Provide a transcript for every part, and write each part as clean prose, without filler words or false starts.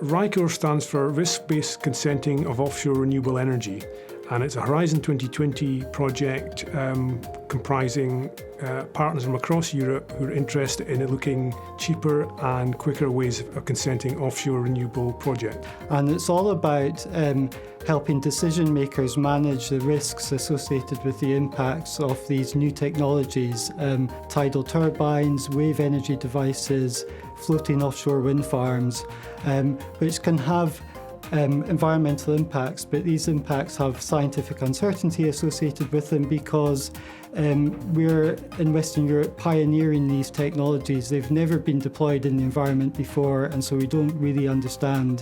RICOR stands for Risk-Based Consenting of Offshore Renewable Energy, and it's a Horizon 2020 project comprising partners from across Europe who are interested in looking cheaper and quicker ways of consenting offshore renewable projects. And it's all about helping decision makers manage the risks associated with the impacts of these new technologies, tidal turbines, wave energy devices, floating offshore wind farms, which can have environmental impacts, but these impacts have scientific uncertainty associated with them because we're in Western Europe pioneering these technologies. They've never been deployed in the environment before, and so we don't really understand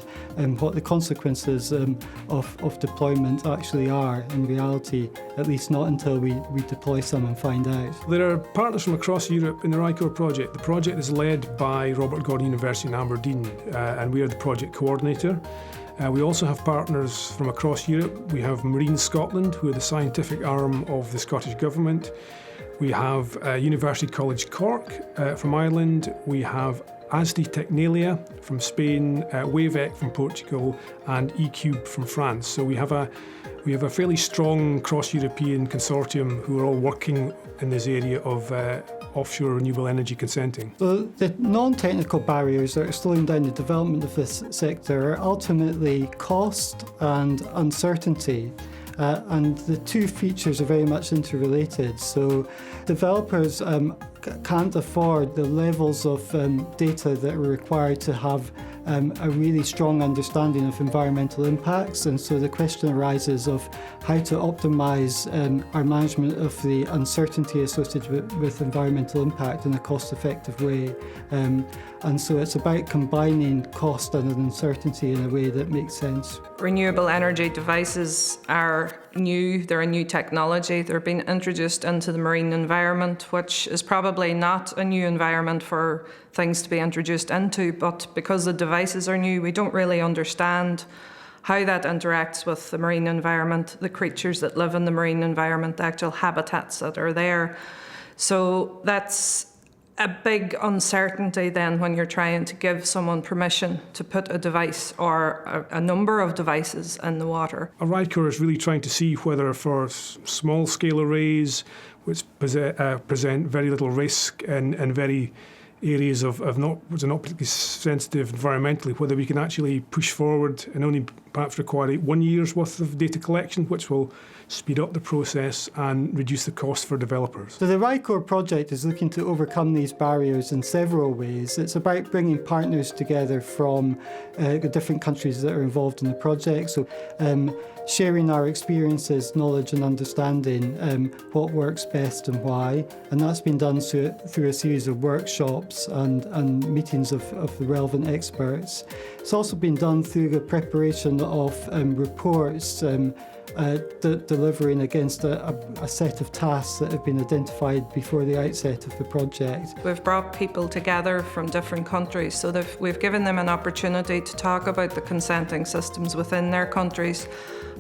what the consequences of deployment actually are in reality, at least not until we deploy some and find out. There are partners from across Europe in the RICOR project. The project is led by Robert Gordon University in Aberdeen, and we are the project coordinator. We also have partners from across Europe. We have Marine Scotland, who are the scientific arm of the Scottish Government. We have University College Cork from Ireland. We have ASDI Technalia from Spain, WaveEC from Portugal, and eCube from France. So we have a fairly strong cross-European consortium who are all working in this area of offshore renewable energy consenting. So the non-technical barriers that are slowing down the development of this sector are ultimately cost and uncertainty. And the two features are very much interrelated. So developers can't afford the levels of data that are required to have a really strong understanding of environmental impacts, and so the question arises of how to optimise our management of the uncertainty associated with environmental impact in a cost-effective way. And so it's about combining cost and uncertainty in a way that makes sense. Renewable energy devices are new, they're a new technology, they're being introduced into the marine environment, which is probably not a new environment for things to be introduced into, but because the devices are new, we don't really understand how that interacts with the marine environment, the creatures that live in the marine environment, the actual habitats that are there. So that's a big uncertainty then when you're trying to give someone permission to put a device or a number of devices in the water. RICOR is really trying to see whether for small-scale arrays, which present very little risk and very areas which are not particularly sensitive environmentally, whether we can actually push forward and only perhaps require 1 year's worth of data collection, which will speed up the process and reduce the cost for developers. So the RICOR project is looking to overcome these barriers in several ways. It's about bringing partners together from the different countries that are involved in the project. So sharing our experiences, knowledge and understanding what works best and why. And that's been done through a series of workshops and meetings of the relevant experts. It's also been done through the preparation of reports delivering against a set of tasks that have been identified before the outset of the project. We've brought people together from different countries, so we've given them an opportunity to talk about the consenting systems within their countries,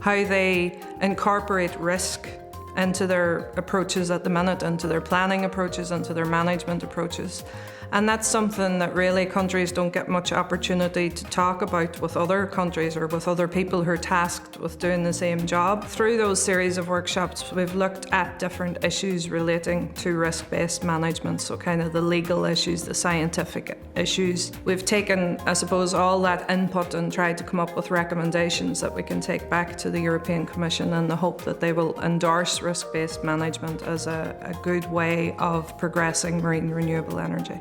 how they incorporate risk into their approaches at the minute, into their planning approaches, into their management approaches. And that's something that really countries don't get much opportunity to talk about with other countries or with other people who are tasked with doing the same job. Through those series of workshops, we've looked at different issues relating to risk-based management, so kind of the legal issues, the scientific issues. We've taken, I suppose, all that input and tried to come up with recommendations that we can take back to the European Commission in the hope that they will endorse risk-based management as a good way of progressing marine renewable energy.